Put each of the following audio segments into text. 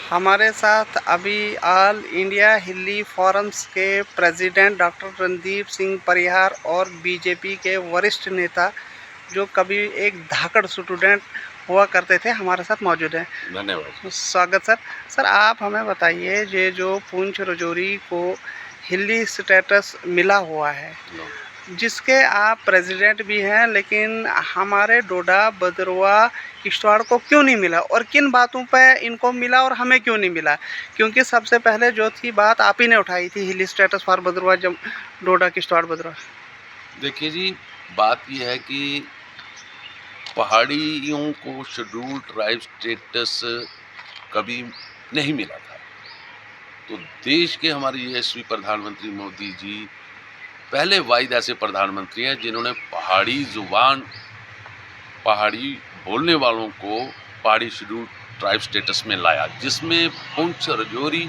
हमारे साथ अभी ऑल इंडिया हिली फोरम्स के प्रेसिडेंट डॉक्टर रणदीप सिंह परिहार और बीजेपी के वरिष्ठ नेता जो कभी एक धाकड़ स्टूडेंट हुआ करते थे, हमारे साथ मौजूद हैं। धन्यवाद। स्वागत सर। सर, आप हमें बताइए, ये जो पुंछ राजौरी को हिली स्टेटस मिला हुआ है, जिसके आप प्रेसिडेंट भी हैं, लेकिन हमारे डोडा भद्रवाह किश्तवाड़ को क्यों नहीं मिला और किन बातों पे इनको मिला और हमें क्यों नहीं मिला? क्योंकि सबसे पहले जो थी बात आप ही ने उठाई थी, हिली स्टेटस फॉर भद्रवाह, जब डोडा किश्तवाड़ भद्रवाह। देखिए जी, बात ये है कि पहाड़ियों को शेड्यूल ट्राइब स्टेटस कभी नहीं मिला था। तो देश के हमारे यशस्वी प्रधानमंत्री मोदी जी पहले वाहिद ऐसे प्रधानमंत्री हैं जिन्होंने पहाड़ी जुबान, पहाड़ी बोलने वालों को पहाड़ी शेड्यूल ट्राइब स्टेटस में लाया, जिसमें पुंछ, राजौरी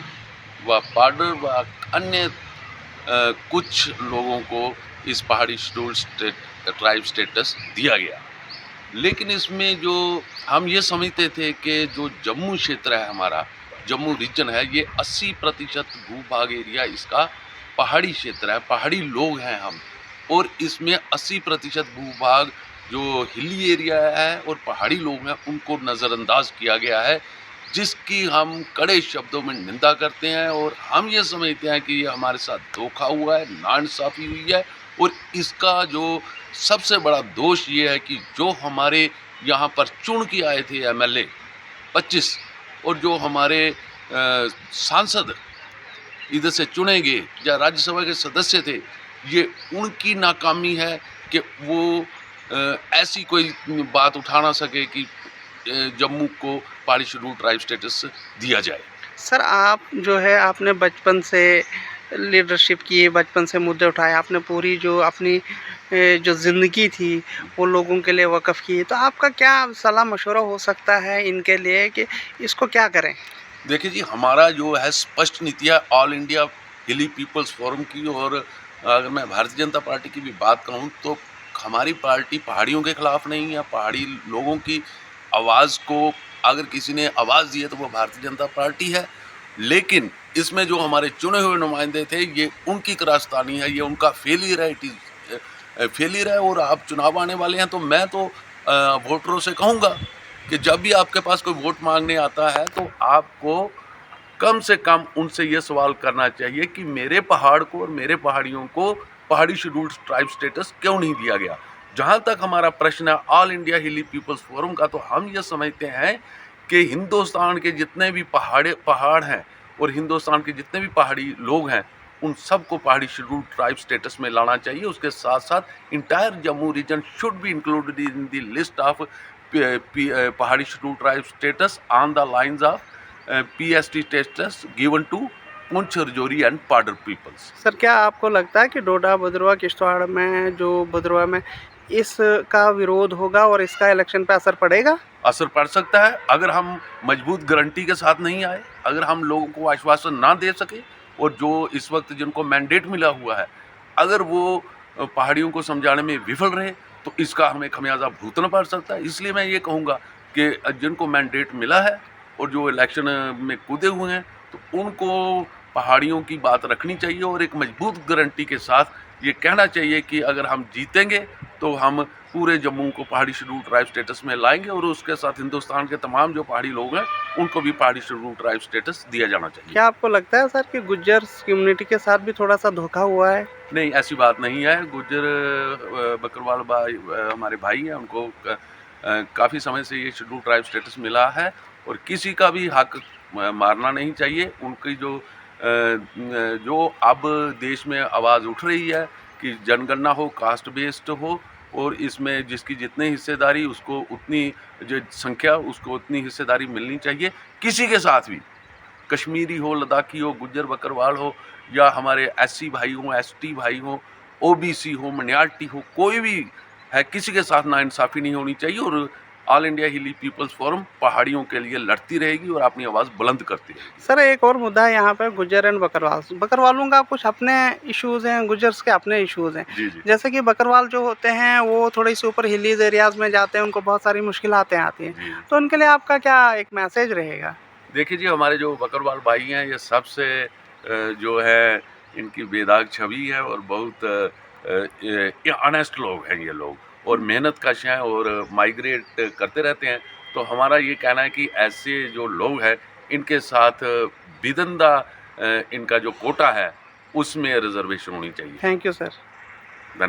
व पाडर व अन्य कुछ लोगों को इस पहाड़ी शेड्यूल ट्राइब स्टेटस दिया गया। लेकिन इसमें जो हम ये समझते थे कि जो जम्मू क्षेत्र है, हमारा जम्मू रीजन है, ये 80% भूभाग एरिया इसका पहाड़ी क्षेत्र है, पहाड़ी लोग हैं हम, और इसमें 80% भूभाग जो हिली एरिया है और पहाड़ी लोग हैं उनको नज़रअंदाज किया गया है, जिसकी हम कड़े शब्दों में निंदा करते हैं। और हम ये समझते हैं कि ये हमारे साथ धोखा हुआ है, नाइंसाफ़ी हुई है। और इसका जो सबसे बड़ा दोष ये है कि जो हमारे यहाँ पर चुन के आए थे एमएलए 25, और जो हमारे सांसद इधर से चुने गए या राज्यसभा के सदस्य थे, ये उनकी नाकामी है कि वो ऐसी कोई बात उठा ना सके कि जम्मू को पहाड़ी शेड्यूल ट्राइब स्टेटस दिया जाए। सर, आप जो है, आपने बचपन से लीडरशिप की, बचपन से मुद्दे उठाए, आपने पूरी जो अपनी जो ज़िंदगी थी वो लोगों के लिए वक़्फ़ की। तो आपका क्या सलाह मशवरा हो सकता है इनके लिए कि इसको क्या करें? देखिए जी, हमारा जो है स्पष्ट नीति है ऑल इंडिया हिली पीपल्स फोरम की। और अगर मैं भारतीय जनता पार्टी की भी बात कहूँ तो हमारी पार्टी पहाड़ियों के खिलाफ नहीं है। पहाड़ी लोगों की आवाज़ को अगर किसी ने आवाज़ दी है तो वो भारतीय जनता पार्टी है। लेकिन इसमें जो हमारे चुने हुए नुमाइंदे थे, ये उनकी कारस्तानी है, ये उनका फेलियर है, इट इज़ फेलियर है। और अब चुनाव आने वाले हैं तो मैं तो वोटरों से कहूँगा कि जब भी आपके पास कोई वोट मांगने आता है तो आपको कम से कम उनसे ये सवाल करना चाहिए कि मेरे पहाड़ को और मेरे पहाड़ियों को पहाड़ी शेड्यूल्ड ट्राइब स्टेटस क्यों नहीं दिया गया। जहाँ तक हमारा प्रश्न है ऑल इंडिया हिली पीपल्स फोरम का, तो हम ये समझते हैं कि हिंदुस्तान के जितने भी पहाड़ हैं और हिंदुस्तान के जितने भी पहाड़ी लोग हैं, उन सबको पहाड़ी शेड्यूल्ड ट्राइब स्टेटस में लाना चाहिए। उसके साथ साथ entire Jammu region should be included in the list of Pahari scheduled tribe status on the lines of PST status given to Poonch, Rajouri and Padar peoples. Sir, क्या आपको लगता है कि डोडा भद्रवाह किश्तवाड़ में, जो भद्रवाह में, इसका विरोध होगा और इसका इलेक्शन पे असर पड़ेगा? असर पड़ सकता है अगर हम मजबूत गारंटी के साथ नहीं आए, अगर हम लोगों को आश्वासन ना दे सके, और जो इस वक्त जिनको मैंडेट मिला हुआ है अगर वो पहाड़ियों को समझाने में विफल रहे तो इसका हमें खमियाजा भुगतना पड़ सकता है। इसलिए मैं ये कहूँगा कि जिनको मैंडेट मिला है और जो इलेक्शन में कूदे हुए हैं, तो उनको पहाड़ियों की बात रखनी चाहिए और एक मजबूत गारंटी के साथ ये कहना चाहिए कि अगर हम जीतेंगे तो हम पूरे जम्मू को पहाड़ी शेड्यूल ट्राइब स्टेटस में लाएंगे, और उसके साथ हिंदुस्तान के तमाम जो पहाड़ी लोग हैं उनको भी पहाड़ी शेड्यूल ट्राइब स्टेटस दिया जाना चाहिए। क्या आपको लगता है सर कि गुज्जर कम्युनिटी के साथ भी थोड़ा सा धोखा हुआ है? नहीं, ऐसी बात नहीं है। गुज्जर बकरवाल भाई हमारे भाई हैं, उनको काफ़ी समय से ये शेड्यूल ट्राइब स्टेटस मिला है और किसी का भी हक मारना नहीं चाहिए। उनकी जो अब देश में आवाज़ उठ रही है कि जनगणना हो, कास्ट बेस्ड हो, और इसमें जिसकी जितनी हिस्सेदारी उसको उतनी, जो संख्या उसको उतनी हिस्सेदारी मिलनी चाहिए। किसी के साथ भी, कश्मीरी हो, लद्दाखी हो, गुज्जर बकरवाल हो, या हमारे SC भाई हों, ST भाई हों, OBC हो, माइनॉरिटी हो, कोई भी है, किसी के साथ नाइंसाफ़ी नहीं होनी चाहिए। और ऑल इंडिया हिली पीपल्स फोरम पहाड़ियों के लिए लड़ती रहेगी और अपनी आवाज़ बुलंद करती रहेगी। सर, एक और मुद्दा है यहाँ पे, गुज्जर एंड बकरवाल। बकरवालों का कुछ अपने इश्यूज़ हैं, गुज्जर्स के अपने इश्यूज़ हैं। जी, जी। जैसे कि बकरवाल जो होते हैं वो थोड़ी सी ऊपर हिलीज एरियाज़ में जाते हैं, उनको बहुत सारी मुश्किलातें आती हैं। जी। तो उनके लिए आपका क्या एक मैसेज रहेगा? देखिए जी, हमारे जो बकरवाल भाई हैं ये सबसे जो है इनकी बेदाग छवि है और बहुत ऑनेस्ट लोग हैं ये लोग, और मेहनत कश हैं और माइग्रेट करते रहते हैं। तो हमारा ये कहना है कि ऐसे जो लोग हैं इनके साथ बिदंदा इनका जो कोटा है उसमें रिजर्वेशन होनी चाहिए। Thank you sir.